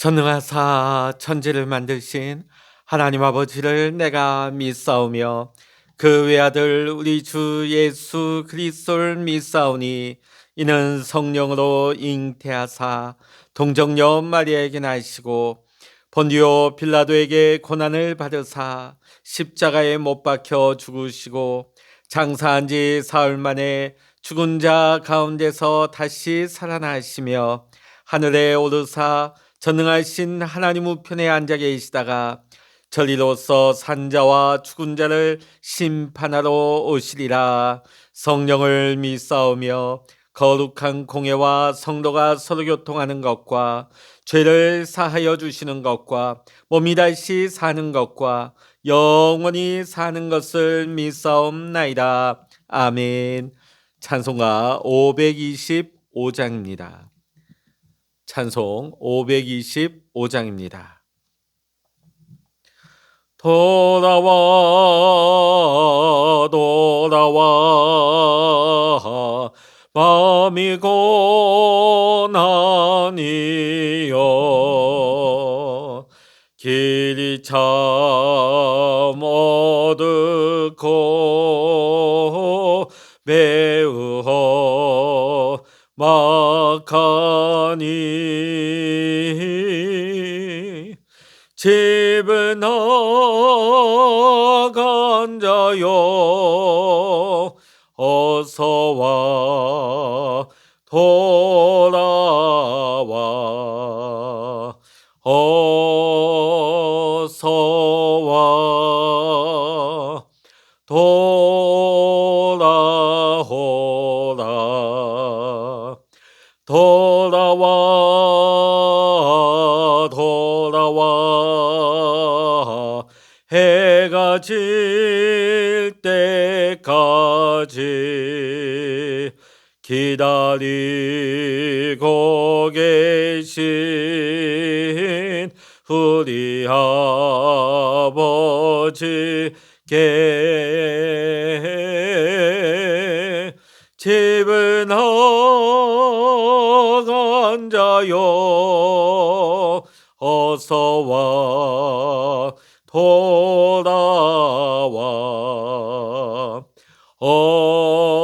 전능하사 천지를 만드신 하나님 아버지를 내가 믿사오며 그 외아들 우리 주 예수 그리스도를 믿사오니 이는 성령으로 잉태하사 동정녀 마리아에게 나시고 본디오 빌라도에게 고난을 받으사 십자가에 못 박혀 죽으시고 장사한 지 사흘 만에 죽은 자 가운데서 다시 살아나시며 하늘에 오르사 전능하신 하나님 우편에 앉아 계시다가 저리로서 산자와 죽은 자를 심판하러 오시리라. 성령을 믿사오며 거룩한 공예와 성도가 서로 교통하는 것과 죄를 사하여 주시는 것과 몸이 다시 사는 것과 영원히 사는 것을 믿사옵나이다. 아멘. 찬송가 525장입니다. 찬송 525장입니다. 돌아와 돌아와 마음이 고난이여 길이 참 어둡고 매우 험악하니 집은 나간 자여 어서와 돌아와 어서와 돌아오라 돌아와 돌아와 해가 질 때까지 기다리고 계신 우리 아버지께 집은 나간 자여 어서와 돌아와 어서와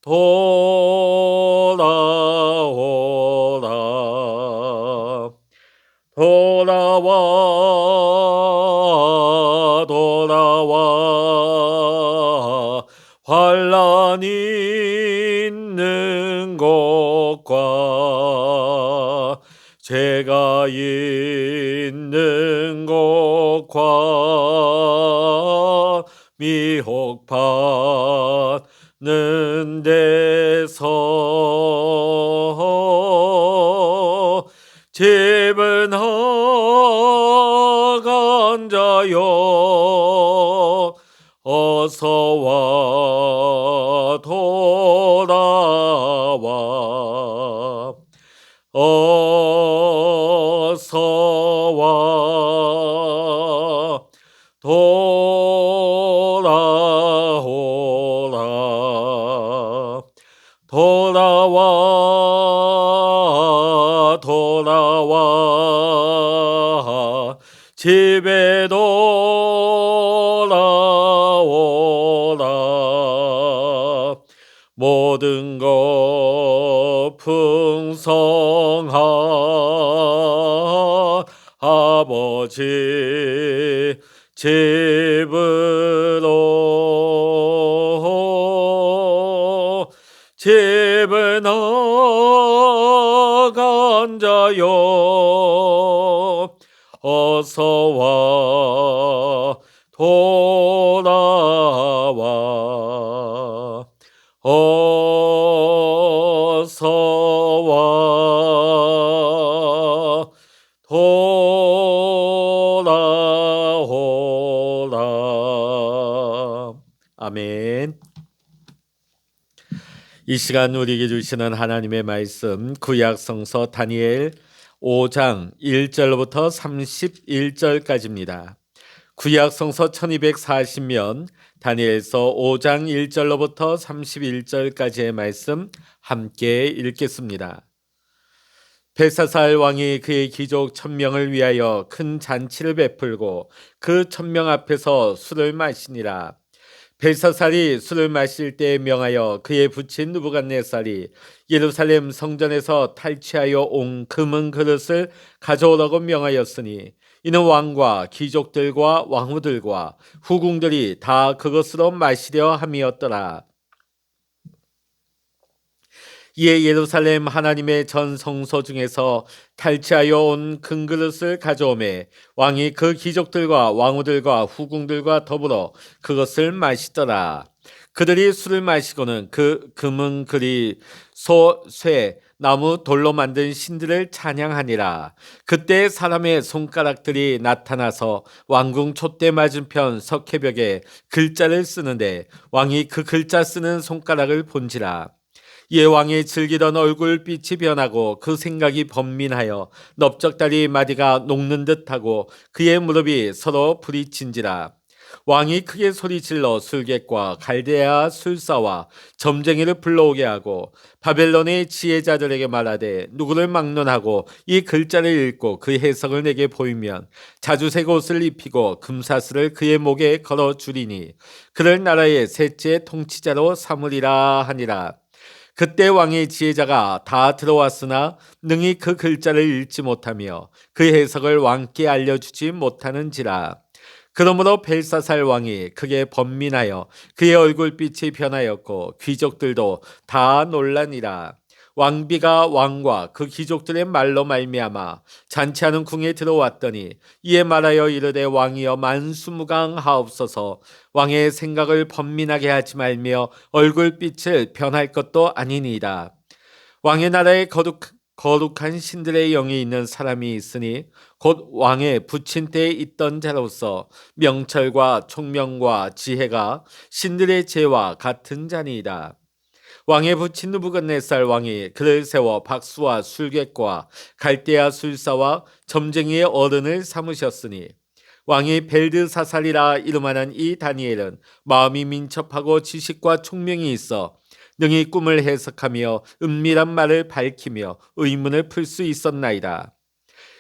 돌아오라 돌아와 돌아와 환난이 있는 곳과 죄가 있는 곳과 미혹받는 데서 집은 나간 자여 어서와 돌아와 어서와 돌아오라 돌아와 돌아와 집에 돌아오라 모든 것 풍성한 아버지 집으로 집은 나간 자여 어서와 돌아와 어서와 돌아오라. 아멘. 이 시간 우리에게 주시는 하나님의 말씀 구약성서 다니엘 5장 1절부터 31절까지입니다. 구약 성서 1240면 다니엘서 5장 1절로부터 31절까지의 말씀 함께 읽겠습니다. 벨사살 왕이 그의 귀족 1000명을 위하여 큰 잔치를 베풀고 그 1000명 앞에서 술을 마시니라. 벨사살이 술을 마실 때에 명하여 그의 부친 느부갓네살이 예루살렘 성전에서 탈취하여 온 금은 그릇을 가져오라고 명하였으니 이는 왕과 귀족들과 왕후들과 후궁들이 다 그것으로 마시려 함이었더라. 이에 예루살렘 하나님의 전 성소 중에서 탈취하여 온 금그릇을 가져오매 왕이 그 귀족들과 왕후들과 후궁들과 더불어 그것을 마시더라. 그들이 술을 마시고는 그 금은 그리 소, 쇠, 나무, 돌로 만든 신들을 찬양하니라. 그때 사람의 손가락들이 나타나서 왕궁 촛대 맞은편 석회벽에 글자를 쓰는데 왕이 그 글자 쓰는 손가락을 본지라. 이에 왕이 즐기던 얼굴빛이 변하고 그 생각이 번민하여 넓적다리 마디가 녹는 듯하고 그의 무릎이 서로 부딪힌지라. 왕이 크게 소리질러 술객과 갈대아 술사와 점쟁이를 불러오게 하고 바벨론의 지혜자들에게 말하되 누구를 막론하고 이 글자를 읽고 그 해석을 내게 보이면 자주색 옷을 입히고 금사슬을 그의 목에 걸어 주리니 그를 나라의 셋째 통치자로 삼으리라 하니라. 그때 왕의 지혜자가 다 들어왔으나 능히 그 글자를 읽지 못하며 그 해석을 왕께 알려주지 못하는지라. 그러므로 벨사살 왕이 크게 번민하여 그의 얼굴빛이 변하였고 귀족들도 다 놀라니라. 왕비가 왕과 그 귀족들의 말로 말미암아 잔치하는 궁에 들어왔더니 이에 말하여 이르되 왕이여 만수무강하옵소서. 왕의 생각을 번민하게 하지 말며 얼굴빛을 변할 것도 아니니이다. 왕의 나라에 거룩한 신들의 영이 있는 사람이 있으니 곧 왕의 부친 때에 있던 자로서 명철과 총명과 지혜가 신들의 죄와 같은 자니이다. 왕의 부친 느부갓네살 왕이 그를 세워 박수와 술객과 갈대아 술사와 점쟁이의 어른을 삼으셨으니 왕이 벨드사살이라 이름하는 이 다니엘은 마음이 민첩하고 지식과 총명이 있어 능히 꿈을 해석하며 은밀한 말을 밝히며 의문을 풀 수 있었나이다.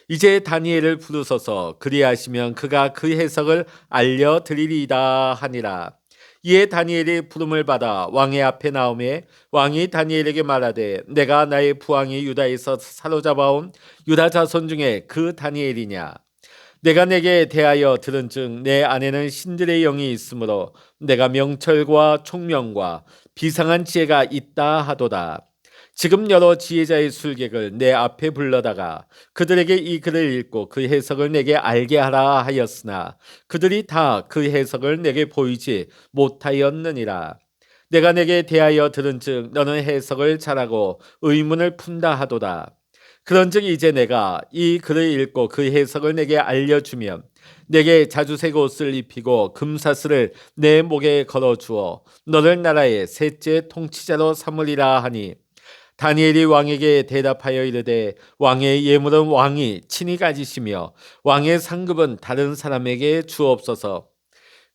이제 다니엘을 부르소서. 그리하시면 그가 그 해석을 알려드리리이다 하니라. 이에 다니엘이 부름을 받아 왕의 앞에 나오매 왕이 다니엘에게 말하되 내가 나의 부왕이 유다에서 사로잡아온 유다 자손 중에 그 다니엘이냐. 내가 내게 대하여 들은즉 내 안에는 신들의 영이 있으므로 내가 명철과 총명과 비상한 지혜가 있다 하도다. 지금 여러 지혜자의 술객을 내 앞에 불러다가 그들에게 이 글을 읽고 그 해석을 내게 알게 하라 하였으나 그들이 다 그 해석을 내게 보이지 못하였느니라. 내가 내게 대하여 들은즉 너는 해석을 잘하고 의문을 푼다 하도다. 그런즉 이제 내가 이 글을 읽고 그 해석을 내게 알려주면 내게 자주색 옷을 입히고 금사슬을 내 목에 걸어주어 너를 나라의 셋째 통치자로 삼으리라 하니 다니엘이 왕에게 대답하여 이르되 왕의 예물은 왕이 친히 가지시며 왕의 상급은 다른 사람에게 주옵소서.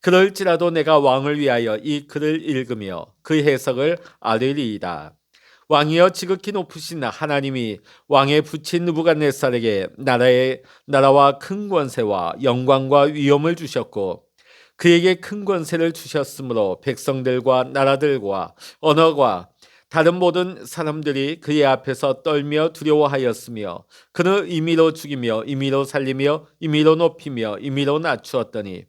그럴지라도 내가 왕을 위하여 이 글을 읽으며 그 해석을 알으리이다. 왕이여 지극히 높으신 하나님이 왕의 부친 느부갓네살에게 나라와 큰 권세와 영광과 위엄을 주셨고 그에게 큰 권세를 주셨으므로 백성들과 나라들과 언어가 다른 모든 사람들이 그의 앞에서 떨며 두려워하였으며 그는 임의로 죽이며 임의로 살리며 임의로 높이며 임의로 낮추었더니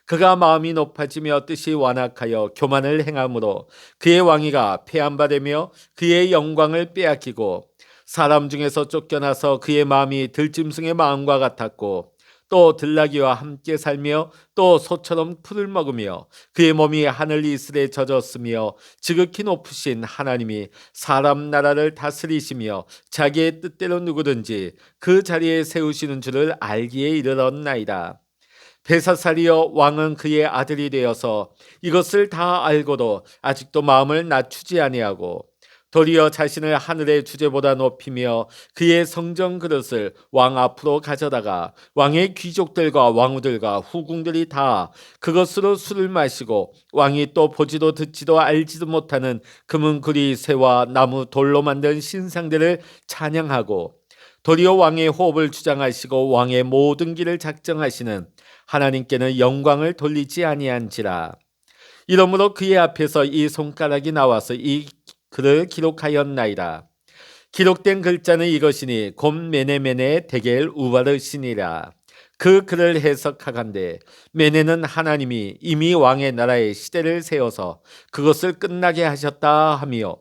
그가 마음이 높아지며 뜻이 완악하여 교만을 행함으로 그의 왕위가 폐한바되며 그의 영광을 빼앗기고 사람 중에서 쫓겨나서 그의 마음이 들짐승의 마음과 같았고 또 들나귀와 함께 살며 또 소처럼 풀을 먹으며 그의 몸이 하늘 이슬에 젖었으며 지극히 높으신 하나님이 사람 나라를 다스리시며 자기의 뜻대로 누구든지 그 자리에 세우시는 줄을 알기에 이르렀나이다. 벨사살이여 왕은 그의 아들이 되어서 이것을 다 알고도 아직도 마음을 낮추지 아니하고 도리어 자신을 하늘의 주제보다 높이며 그의 성전 그릇을 왕 앞으로 가져다가 왕의 귀족들과 왕후들과 후궁들이 다 그것으로 술을 마시고 왕이 또 보지도 듣지도 알지도 못하는 금은 구리 새와 나무 돌로 만든 신상들을 찬양하고 도리어 왕의 호흡을 주장하시고 왕의 모든 길을 작정하시는 하나님께는 영광을 돌리지 아니한지라. 이러므로 그의 앞에서 이 손가락이 나와서 이 글을 기록하였나이다. 기록된 글자는 이것이니 곧 메네메네 데겔 우바르시니라. 그 글을 해석하간대 메네는 하나님이 이미 왕의 나라의 시대를 세워서 그것을 끝나게 하셨다 하며,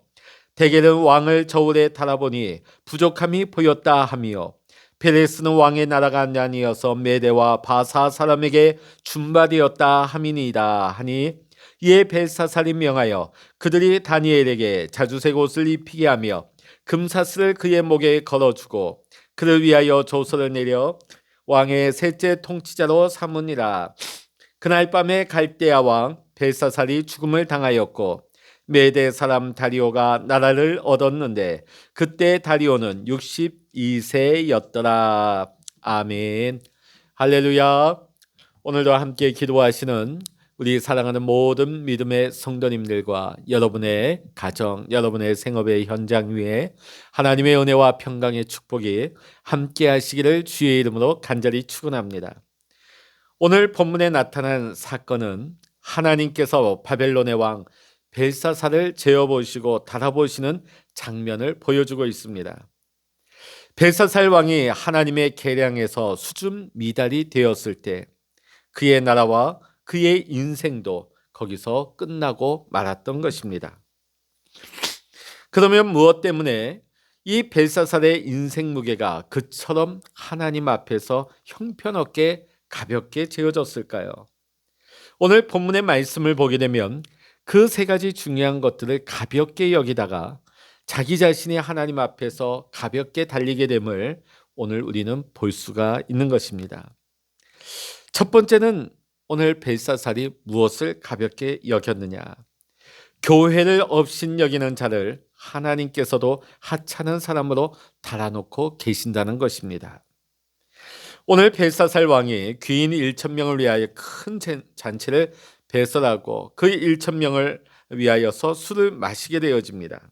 데겔은 왕을 저울에 달아보니 부족함이 보였다 하며, 페레스는 왕의 나라가 아니어서 메대와 바사 사람에게 준바되었다 함이니이다 하니, 이에 벨사살이 명하여 그들이 다니엘에게 자주색 옷을 입히게 하며 금사슬을 그의 목에 걸어주고 그를 위하여 조서를 내려 왕의 셋째 통치자로 삼으니라. 그날 밤에 갈대아 왕 벨사살이 죽음을 당하였고 메대 사람 다리오가 나라를 얻었는데 그때 다리오는 62세였더라. 아멘. 할렐루야. 오늘도 함께 기도하시는 우리 사랑하는 모든 믿음의 성도님들과 여러분의 가정, 여러분의 생업의 현장 위에 하나님의 은혜와 평강의 축복이 함께 하시기를 주의 이름으로 간절히 축원합니다. 오늘 본문에 나타난 사건은 하나님께서 바벨론의 왕 벨사살을 재어보시고 달아보시는 장면을 보여주고 있습니다. 벨사살 왕이 하나님의 계량에서 수준 미달이 되었을 때 그의 나라와 그의 인생도 거기서 끝나고 말았던 것입니다. 그러면 무엇 때문에 이 벨사살의 인생 무게가 그처럼 하나님 앞에서 형편없게 가볍게 재어졌을까요? 오늘 본문의 말씀을 보게 되면 그 세 가지 중요한 것들을 가볍게 여기다가 자기 자신이 하나님 앞에서 가볍게 달리게 됨을 오늘 우리는 볼 수가 있는 것입니다. 첫 번째는 오늘 벨사살이 무엇을 가볍게 여겼느냐? 교회를 업신여기는 자를 하나님께서도 하찮은 사람으로 달아놓고 계신다는 것입니다. 오늘 벨사살 왕이 귀인 1,000명을 위하여 큰 잔치를 배설하고 그 1,000명을 위하여서 술을 마시게 되어집니다.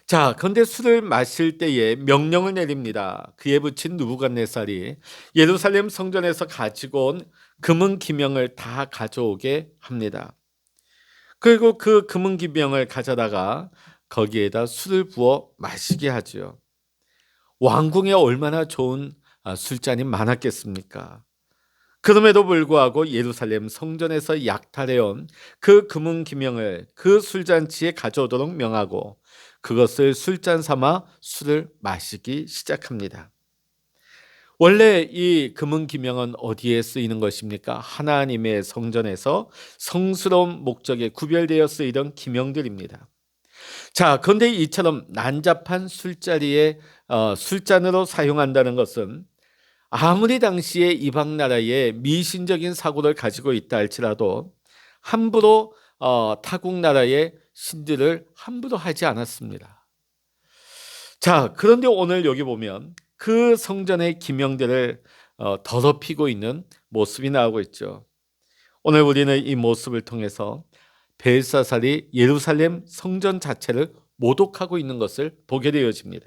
자, 그런데 술을 마실 때에 명령을 내립니다. 그에 붙인 느부갓네살이 예루살렘 성전에서 가지고 온 금은 기명을 다 가져오게 합니다. 그리고 그 금은 기명을 가져다가 거기에다 술을 부어 마시게 하죠. 왕궁에 얼마나 좋은 술잔이 많았겠습니까? 그럼에도 불구하고 예루살렘 성전에서 약탈해온 그 금은 기명을 그 술잔치에 가져오도록 명하고 그것을 술잔 삼아 술을 마시기 시작합니다. 원래 이 금은 기명은 어디에 쓰이는 것입니까? 하나님의 성전에서 성스러운 목적에 구별되어 쓰이던 기명들입니다. 자, 그런데 이처럼 난잡한 술자리에 술잔으로 사용한다는 것은 아무리 당시에 이방 나라에 미신적인 사고를 가지고 있다 할지라도 함부로 타국 나라의 신들을 함부로 하지 않았습니다. 자, 그런데 오늘 여기 보면 그 성전의 기명들을 더럽히고 있는 모습이 나오고 있죠. 오늘 우리는 이 모습을 통해서 벨사살이 예루살렘 성전 자체를 모독하고 있는 것을 보게 되어집니다.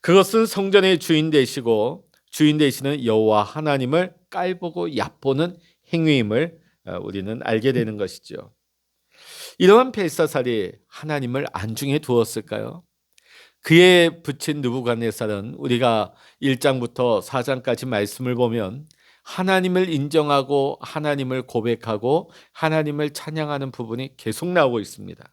그것은 성전의 주인 되시고 주인 되시는 여호와 하나님을 깔보고 얕보는 행위임을 우리는 알게 되는 것이죠. 이러한 벨사살이 하나님을 안중에 두었을까요? 그에 붙인 느부갓네살은 우리가 1장부터 4장까지 말씀을 보면 하나님을 인정하고 하나님을 고백하고 하나님을 찬양하는 부분이 계속 나오고 있습니다.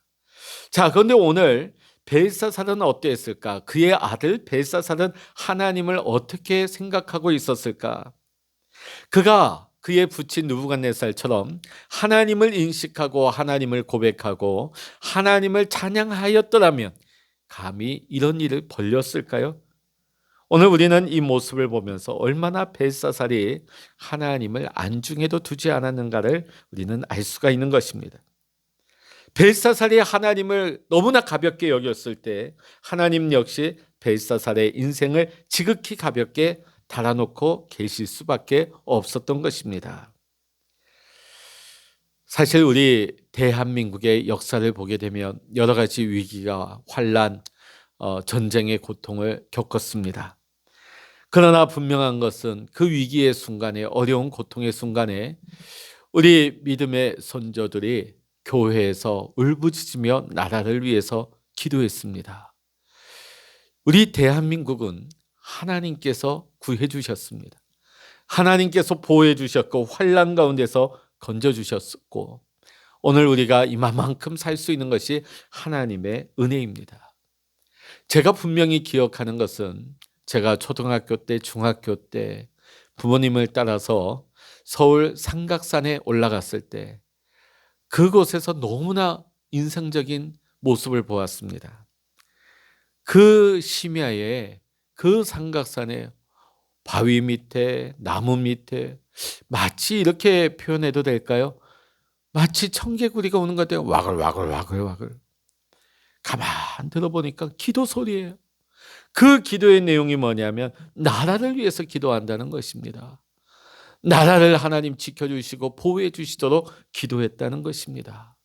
자, 그런데 오늘 벨사살은 어땠을까? 그의 아들 벨사살은 하나님을 어떻게 생각하고 있었을까? 그가 그의 부친 느부갓네살처럼 하나님을 인식하고 하나님을 고백하고 하나님을 찬양하였더라면 감히 이런 일을 벌렸을까요? 오늘 우리는 이 모습을 보면서 얼마나 벨사살이 하나님을 안중에도 두지 않았는가를 우리는 알 수가 있는 것입니다. 벨사살이 하나님을 너무나 가볍게 여겼을 때 하나님 역시 벨사살의 인생을 지극히 가볍게 달아놓고 계실 수밖에 없었던 것입니다. 사실 우리 대한민국의 역사를 보게 되면 여러 가지 위기가 환란, 전쟁의 고통을 겪었습니다. 그러나 분명한 것은 그 위기의 순간에, 어려운 고통의 순간에 우리 믿음의 선조들이 교회에서 울부짖으며 나라를 위해서 기도했습니다. 우리 대한민국은 하나님께서 구해 주셨습니다. 하나님께서 보호해 주셨고 환난 가운데서 건져 주셨고 오늘 우리가 이만큼 살 수 있는 것이 하나님의 은혜입니다. 제가 분명히 기억하는 것은 제가 초등학교 때, 중학교 때 부모님을 따라서 서울 삼각산에 올라갔을 때 그곳에서 너무나 인상적인 모습을 보았습니다. 그 심야에 그 삼각산에 바위 밑에, 나무 밑에 마치 이렇게 표현해도 될까요? 마치 청개구리가 오는 것 같아요. 와글와글. 가만 들어보니까 기도 소리예요. 그 기도의 내용이 뭐냐면 나라를 위해서 기도한다는 것입니다. 나라를 하나님 지켜주시고 보호해 주시도록 기도했다는 것입니다.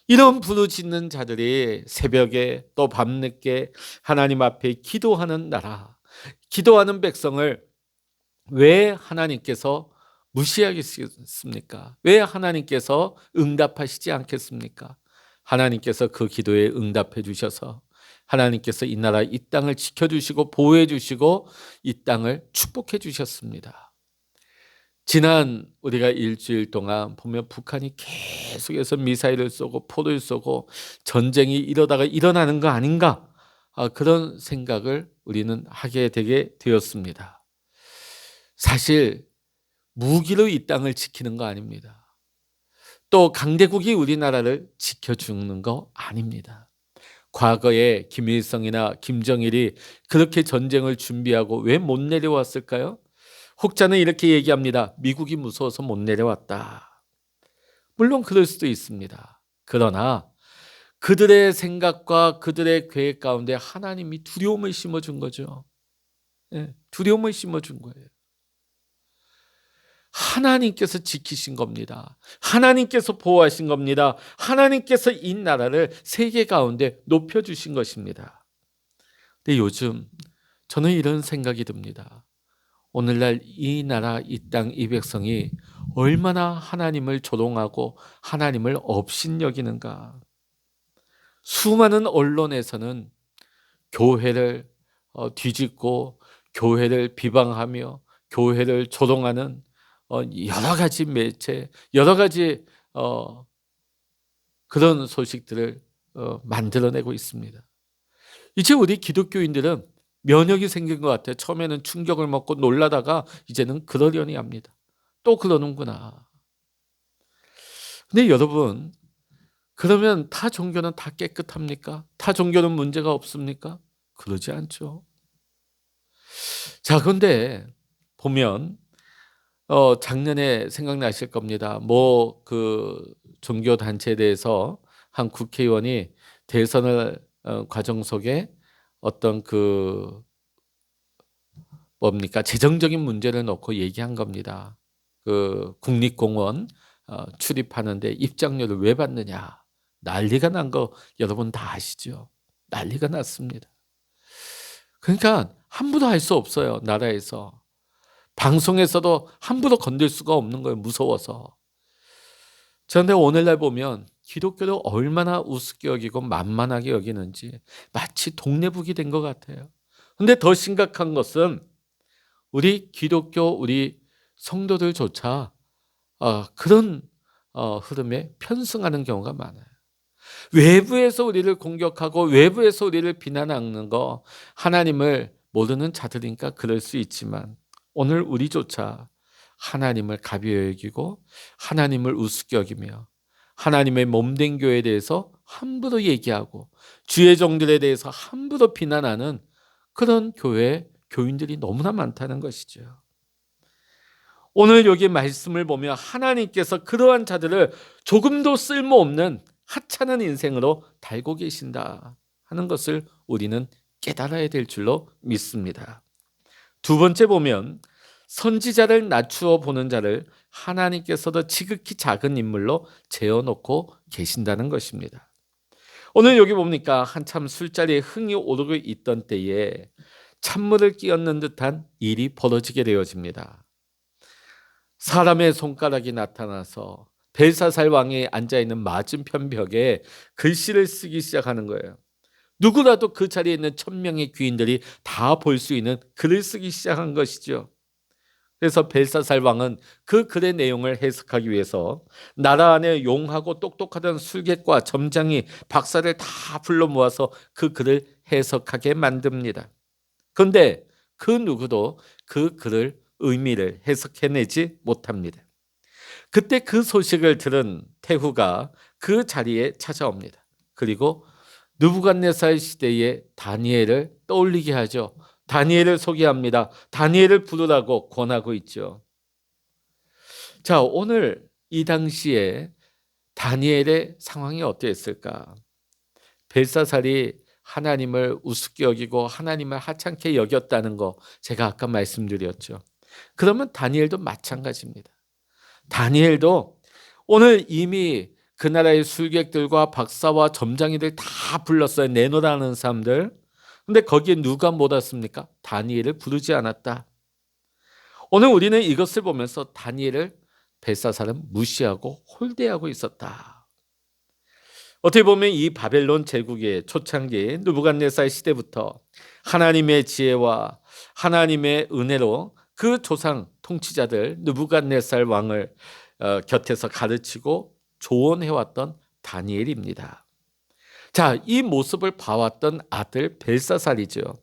이런 부르짖는 자들이 새벽에 또 밤늦게 하나님 앞에 기도하는 나라, 기도하는 백성을 왜 하나님께서 무시하겠습니까? 왜 하나님께서 응답하시지 않겠습니까? 하나님께서 그 기도에 응답해 주셔서 하나님께서 이 나라 이 땅을 지켜주시고 보호해 주시고 이 땅을 축복해 주셨습니다. 지난 우리가 일주일 동안 보면 북한이 계속해서 미사일을 쏘고 포를 쏘고 전쟁이 이러다가 일어나는 거 아닌가? 그런 생각을 우리는 하게 되게 되었습니다. 사실 무기로 이 땅을 지키는 거 아닙니다. 또 강대국이 우리나라를 지켜주는 거 아닙니다. 과거에 김일성이나 김정일이 그렇게 전쟁을 준비하고 왜 못 내려왔을까요? 혹자는 이렇게 얘기합니다. 미국이 무서워서 못 내려왔다. 물론 그럴 수도 있습니다. 그러나 그들의 생각과 그들의 계획 가운데 하나님이 두려움을 심어준 거죠. 두려움을 심어준 거예요. 하나님께서 지키신 겁니다. 하나님께서 보호하신 겁니다. 하나님께서 이 나라를 세계 가운데 높여주신 것입니다. 근데 요즘 저는 이런 생각이 듭니다. 오늘날 이 나라, 이 땅, 이 백성이 얼마나 하나님을 조롱하고 하나님을 업신여기는가. 수많은 언론에서는 교회를 뒤집고 교회를 비방하며 교회를 조롱하는 여러 가지 매체, 여러 가지 그런 소식들을 만들어내고 있습니다. 이제 우리 기독교인들은 면역이 생긴 것 같아요. 처음에는 충격을 먹고 놀라다가 이제는 그러려니 합니다. 또 그러는구나. 근데 여러분, 그러면 타 종교는 다 깨끗합니까? 타 종교는 문제가 없습니까? 그러지 않죠. 자, 그런데 보면 작년에 생각나실 겁니다. 그 종교 단체에 대해서 한 국회의원이 대선을 과정 속에 어떤 재정적인 문제를 놓고 얘기한 겁니다. 그 국립공원 출입하는데 입장료를 왜 받느냐. 난리가 난 거 여러분 다 아시죠? 난리가 났습니다. 그러니까 함부로 할 수 없어요. 나라에서. 방송에서도 함부로 건들 수가 없는 거예요. 무서워서. 그런데 오늘날 보면 기독교를 얼마나 우습게 여기고 만만하게 여기는지 마치 동네북이 된 것 같아요. 그런데 더 심각한 것은 우리 기독교, 우리 성도들조차 그런 흐름에 편승하는 경우가 많아요. 외부에서 우리를 공격하고 외부에서 우리를 비난하는 거 하나님을 모르는 자들이니까 그럴 수 있지만 오늘 우리조차 하나님을 가벼이 여기고 하나님을 우습게 여기며 하나님의 몸된 교회에 대해서 함부로 얘기하고 주의 종들에 대해서 함부로 비난하는 그런 교회 교인들이 너무나 많다는 것이죠. 오늘 여기 말씀을 보면 하나님께서 그러한 자들을 조금도 쓸모없는 하찮은 인생으로 달고 계신다 하는 것을 우리는 깨달아야 될 줄로 믿습니다. 두 번째 보면 선지자를 낮추어 보는 자를 하나님께서도 지극히 작은 인물로 재어놓고 계신다는 것입니다. 오늘 여기 봅니까? 한참 술자리에 흥이 오르고 있던 때에 찬물을 끼얹는 듯한 일이 벌어지게 되어집니다. 사람의 손가락이 나타나서 벨사살 왕이 앉아있는 맞은편 벽에 글씨를 쓰기 시작하는 거예요. 누구라도 그 자리에 있는 1000명의 귀인들이 다 볼 수 있는 글을 쓰기 시작한 것이죠. 그래서 벨사살 왕은 그 글의 내용을 해석하기 위해서 나라 안에 용하고 똑똑하던 술객과 점장이 박사를 다 불러 모아서 그 글을 해석하게 만듭니다. 그런데 그 누구도 그 글을 의미를 해석해내지 못합니다. 그때 그 소식을 들은 태후가 그 자리에 찾아옵니다. 그리고 느부갓네살 시대의 다니엘을 떠올리게 하죠. 다니엘을 소개합니다. 다니엘을 부르라고 권하고 있죠. 자, 오늘 이 당시에 다니엘의 상황이 어땠을까? 벨사살이 하나님을 우습게 여기고 하나님을 하찮게 여겼다는 거 제가 아까 말씀드렸죠. 그러면 다니엘도 마찬가지입니다. 다니엘도 오늘 이미 그 나라의 술객들과 박사와 점장이들 다 불렀어요. 내놓으라는 사람들. 근데 거기에 누가 못 왔습니까? 다니엘을 부르지 않았다. 오늘 우리는 이것을 보면서 다니엘을 벨사살은 무시하고 홀대하고 있었다. 어떻게 보면 이 바벨론 제국의 초창기 느부갓네살 시대부터 하나님의 지혜와 하나님의 은혜로 그 조상 통치자들 느부갓네살 왕을 곁에서 가르치고 조언해왔던 다니엘입니다. 자, 이 모습을 봐왔던 아들 벨사살이죠.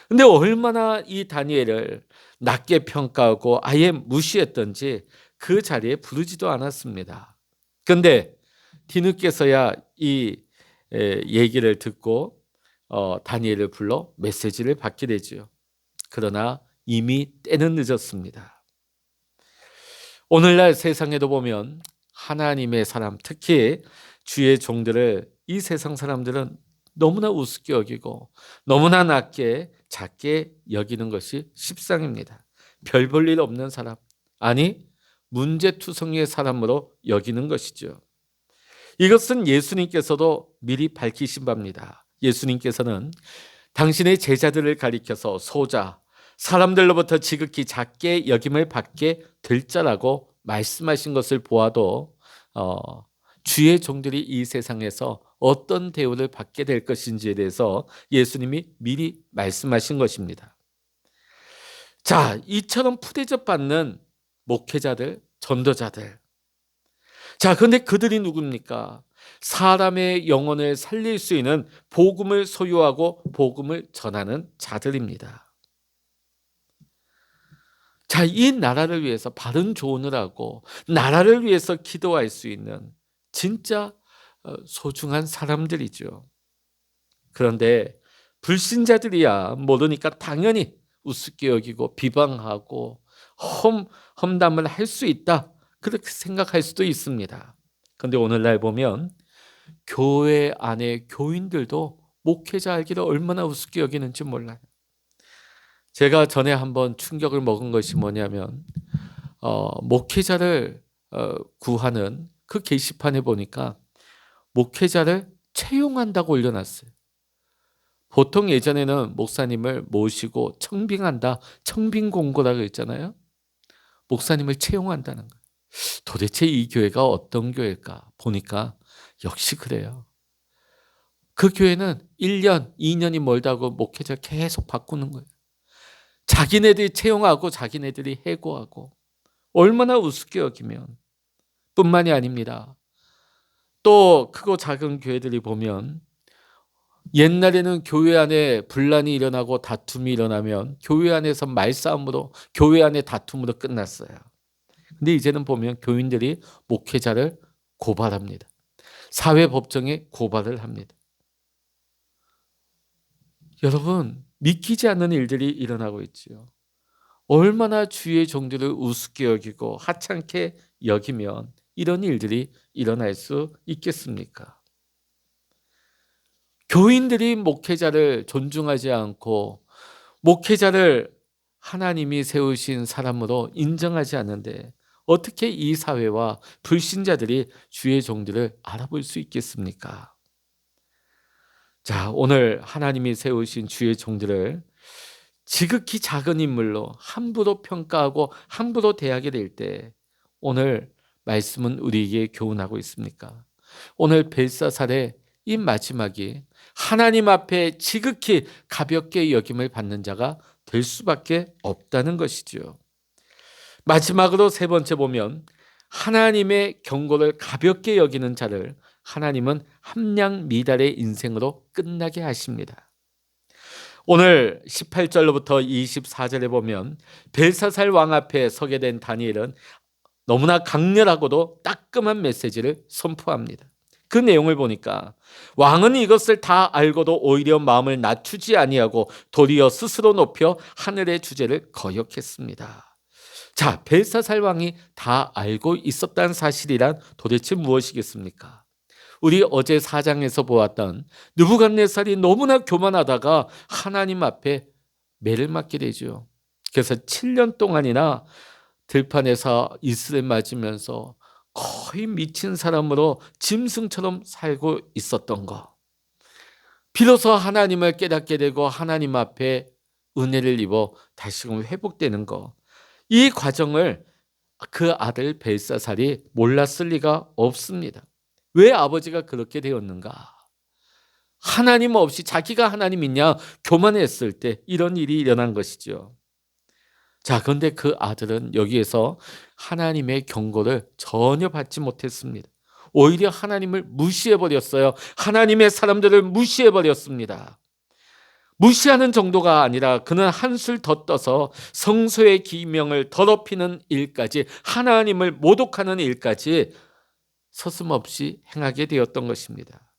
근데 얼마나 이 다니엘을 낮게 평가하고 아예 무시했던지 그 자리에 부르지도 않았습니다. 그런데 뒤늦게서야 이 얘기를 듣고 다니엘을 불러 메시지를 받게 되죠. 그러나 이미 때는 늦었습니다. 오늘날 세상에도 보면 하나님의 사람, 특히 주의 종들을 이 세상 사람들은 너무나 우습게 여기고 너무나 낮게 작게 여기는 것이 십상입니다. 별 볼 일 없는 사람, 아니 문제투성이의 사람으로 여기는 것이죠. 이것은 예수님께서도 미리 밝히신 바입니다. 예수님께서는 당신의 제자들을 가리켜서 소자, 사람들로부터 지극히 작게 여김을 받게 될 자라고 말씀하신 것을 보아도 주의 종들이 이 세상에서 어떤 대우를 받게 될 것인지에 대해서 예수님이 미리 말씀하신 것입니다. 자, 이처럼 푸대접 받는 목회자들, 전도자들. 자, 그런데 그들이 누굽니까? 사람의 영혼을 살릴 수 있는 복음을 소유하고 복음을 전하는 자들입니다. 자, 이 나라를 위해서 바른 조언을 하고 나라를 위해서 기도할 수 있는 진짜 소중한 사람들이죠. 그런데 불신자들이야 모르니까 당연히 우습게 여기고 비방하고 험담을 할 수 있다, 그렇게 생각할 수도 있습니다. 그런데 오늘날 보면 교회 안에 교인들도 목회자 알기를 얼마나 우습게 여기는지 몰라요. 제가 전에 한번 충격을 먹은 것이 뭐냐면 목회자를 구하는 그 게시판에 보니까 목회자를 채용한다고 올려놨어요. 보통 예전에는 목사님을 모시고 청빙한다, 청빙공고라고 했잖아요. 목사님을 채용한다는 거예요. 도대체 이 교회가 어떤 교회일까 보니까 역시 그래요. 그 교회는 1년, 2년이 멀다고 목회자를 계속 바꾸는 거예요. 자기네들이 채용하고 자기네들이 해고하고, 얼마나 우습게 여기면. 뿐만이 아닙니다. 또 크고 작은 교회들이 보면 옛날에는 교회 안에 분란이 일어나고 다툼이 일어나면 교회 안에서 말싸움으로, 교회 안에 다툼으로 끝났어요. 근데 이제는 보면 교인들이 목회자를 고발합니다. 사회법정에 고발을 합니다. 여러분, 믿기지 않는 일들이 일어나고 있지요. 얼마나 주의 종들을 우습게 여기고 하찮게 여기면 이런 일들이 일어날 수 있겠습니까? 교인들이 목회자를 존중하지 않고 목회자를 하나님이 세우신 사람으로 인정하지 않는데 어떻게 이 사회와 불신자들이 주의 종들을 알아볼 수 있겠습니까? 자, 오늘 하나님이 세우신 주의 종들을 지극히 작은 인물로 함부로 평가하고 함부로 대하게 될 때 오늘 말씀은 우리에게 교훈하고 있습니까? 오늘 벨사살의 이 마지막이 하나님 앞에 지극히 가볍게 여김을 받는 자가 될 수밖에 없다는 것이죠. 마지막으로 세 번째 보면 하나님의 경고를 가볍게 여기는 자를 하나님은 함량 미달의 인생으로 끝나게 하십니다. 오늘 18절로부터 24절에 보면 벨사살 왕 앞에 서게 된 다니엘은 너무나 강렬하고도 따끔한 메시지를 선포합니다. 그 내용을 보니까 왕은 이것을 다 알고도 오히려 마음을 낮추지 아니하고 도리어 스스로 높여 하늘의 주제를 거역했습니다. 자, 벨사살 왕이 다 알고 있었다는 사실이란 도대체 무엇이겠습니까? 우리 어제 4장에서 보았던 느부갓네살이 너무나 교만하다가 하나님 앞에 매를 맞게 되죠. 그래서 7년 동안이나 들판에서 이슬을 맞으면서 거의 미친 사람으로 짐승처럼 살고 있었던 거. 비로소 하나님을 깨닫게 되고 하나님 앞에 은혜를 입어 다시금 회복되는 거. 이 과정을 그 아들 벨사살이 몰랐을 리가 없습니다. 왜 아버지가 그렇게 되었는가? 하나님 없이 자기가 하나님이냐 교만했을 때 이런 일이 일어난 것이죠. 자, 그런데 그 아들은 여기에서 하나님의 경고를 전혀 받지 못했습니다. 오히려 하나님을 무시해버렸어요. 하나님의 사람들을 무시해버렸습니다. 무시하는 정도가 아니라 그는 한술 더 떠서 성소의 기명을 더럽히는 일까지, 하나님을 모독하는 일까지 서슴없이 행하게 되었던 것입니다.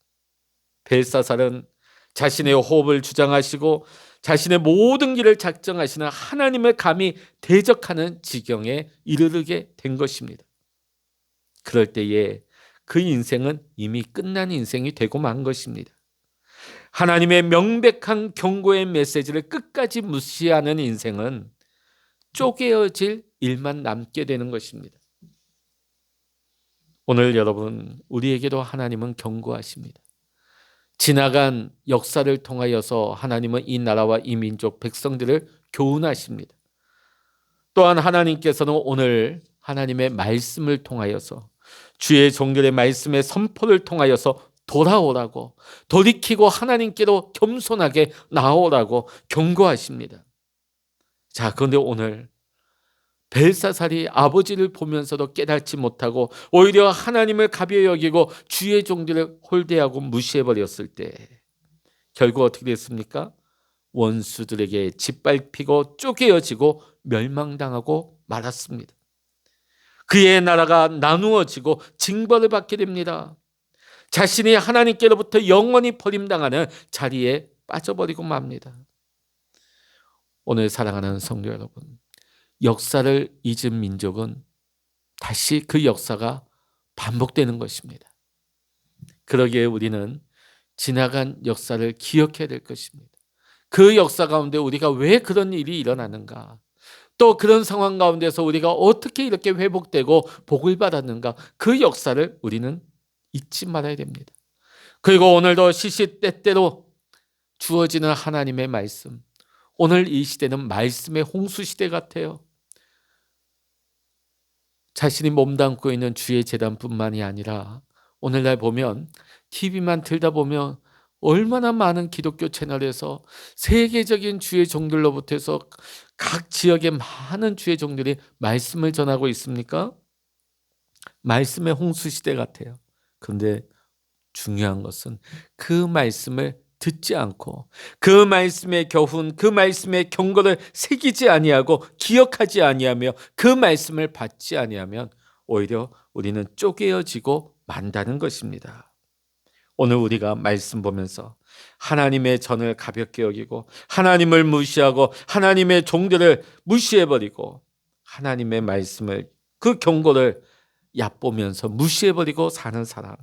벨사살은 자신의 호흡을 주장하시고 자신의 모든 길을 작정하시는 하나님을 감히 대적하는 지경에 이르게 된 것입니다. 그럴 때에 그 인생은 이미 끝난 인생이 되고 만 것입니다. 하나님의 명백한 경고의 메시지를 끝까지 무시하는 인생은 쪼개어질 일만 남게 되는 것입니다. 오늘 여러분, 우리에게도 하나님은 경고하십니다. 지나간 역사를 통하여서 하나님은 이 나라와 이 민족 백성들을 교훈하십니다. 또한 하나님께서는 오늘 하나님의 말씀을 통하여서 주의 종들의 말씀의 선포를 통하여서 돌아오라고, 돌이키고 하나님께로 겸손하게 나오라고 경고하십니다. 자, 그런데 오늘 벨사살이 아버지를 보면서도 깨닫지 못하고 오히려 하나님을 가벼이 여기고 주의 종들을 홀대하고 무시해버렸을 때 결국 어떻게 됐습니까? 원수들에게 짓밟히고 쪼개어지고 멸망당하고 말았습니다. 그의 나라가 나누어지고 징벌을 받게 됩니다. 자신이 하나님께로부터 영원히 버림당하는 자리에 빠져버리고 맙니다. 오늘 사랑하는 성도 여러분, 역사를 잊은 민족은 다시 그 역사가 반복되는 것입니다. 그러기에 우리는 지나간 역사를 기억해야 될 것입니다. 그 역사 가운데 우리가 왜 그런 일이 일어나는가? 또 그런 상황 가운데서 우리가 어떻게 이렇게 회복되고 복을 받았는가? 그 역사를 우리는 잊지 말아야 됩니다. 그리고 오늘도 시시때때로 주어지는 하나님의 말씀. 오늘 이 시대는 말씀의 홍수 시대 같아요. 자신이 몸담고 있는 주의 제단뿐만이 아니라 오늘날 보면 TV만 틀다 보면 얼마나 많은 기독교 채널에서 세계적인 주의 종들로부터 해서 각 지역의 많은 주의 종들이 말씀을 전하고 있습니까? 말씀의 홍수 시대 같아요. 그런데 중요한 것은 그 말씀을 듣지 않고 그 말씀의 교훈, 그 말씀의 경고를 새기지 아니하고 기억하지 아니하며 그 말씀을 받지 아니하면 오히려 우리는 쪼개어지고 만다는 것입니다. 오늘 우리가 말씀 보면서 하나님의 전을 가볍게 여기고 하나님을 무시하고 하나님의 종들을 무시해버리고 하나님의 말씀을, 그 경고를 얕보면서 무시해버리고 사는 사람,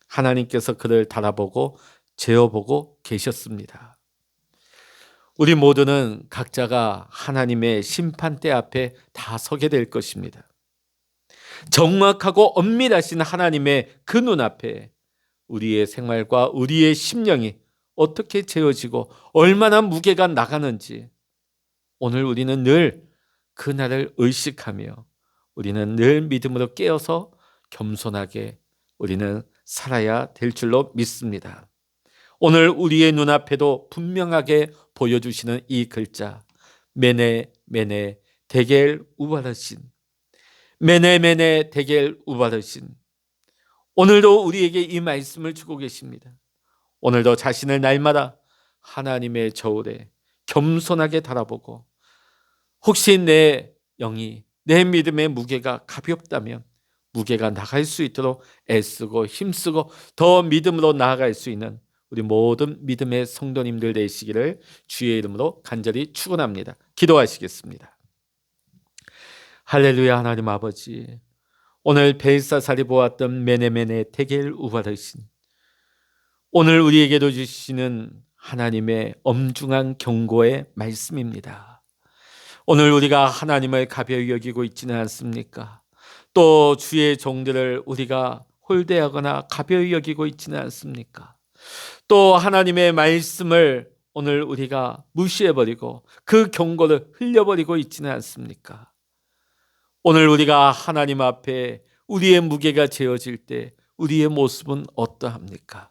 하나님께서 그를 달아보고 재어보고 계셨습니다. 우리 모두는 각자가 하나님의 심판대 앞에 다 서게 될 것입니다. 정확하고 엄밀하신 하나님의 그 눈앞에 우리의 생활과 우리의 심령이 어떻게 재어지고 얼마나 무게가 나가는지 오늘 우리는 늘 그날을 의식하며 우리는 늘 믿음으로 깨어서 겸손하게 우리는 살아야 될 줄로 믿습니다. 오늘 우리의 눈앞에도 분명하게 보여주시는 이 글자 메네 메네 데겔 우바르신, 메네 메네 데겔 우바르신. 오늘도 우리에게 이 말씀을 주고 계십니다. 오늘도 자신을 날마다 하나님의 저울에 겸손하게 달아보고 혹시 내 영이 내 믿음의 무게가 가볍다면 무게가 나갈 수 있도록 애쓰고 힘쓰고 더 믿음으로 나아갈 수 있는 우리 모든 믿음의 성도님들 되시기를 주의 이름으로 간절히 축원합니다. 기도하시겠습니다. 할렐루야. 하나님 아버지, 오늘 벨사살이 보았던 메네메네 데겔 우바르신, 오늘 우리에게도 주시는 하나님의 엄중한 경고의 말씀입니다. 오늘 우리가 하나님을 가벼이 여기고 있지는 않습니까? 또 주의 종들을 우리가 홀대하거나 가벼이 여기고 있지는 않습니까? 또 하나님의 말씀을 오늘 우리가 무시해버리고 그 경고를 흘려버리고 있지는 않습니까? 오늘 우리가 하나님 앞에 우리의 무게가 재어질 때 우리의 모습은 어떠합니까?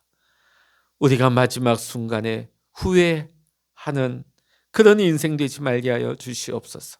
우리가 마지막 순간에 후회하는 그런 인생 되지 말게 하여 주시옵소서.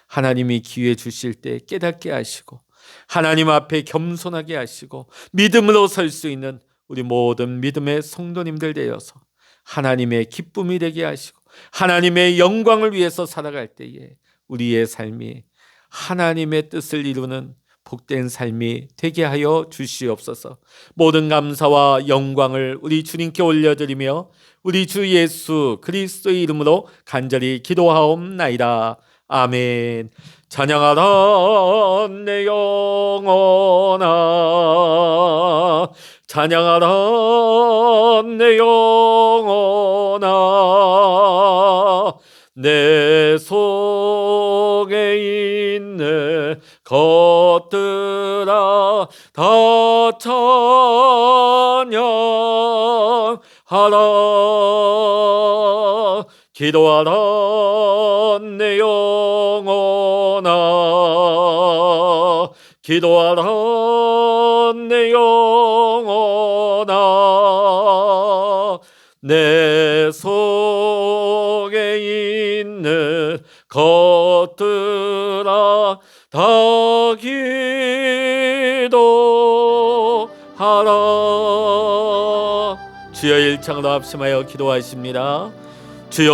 하나님이 기회 주실 때 깨닫게 하시고 하나님 앞에 겸손하게 하시고 믿음으로 설 수 있는 우리 모든 믿음의 성도님들 되어서 하나님의 기쁨이 되게 하시고 하나님의 영광을 위해서 살아갈 때에 우리의 삶이 하나님의 뜻을 이루는 복된 삶이 되게 하여 주시옵소서. 모든 감사와 영광을 우리 주님께 올려드리며 우리 주 예수 그리스도의 이름으로 간절히 기도하옵나이다. 아멘. 찬양하라 내 영혼아, 찬양하라 내 영혼아, 내 속에 있는 것들아 다 찬양하라. 기도하라 내 영혼아, 기도하라 내 영혼아, 내 속에 있는 것들아 다 기도하라. 주여 일창으로 합심하여 기도하십니다. 주여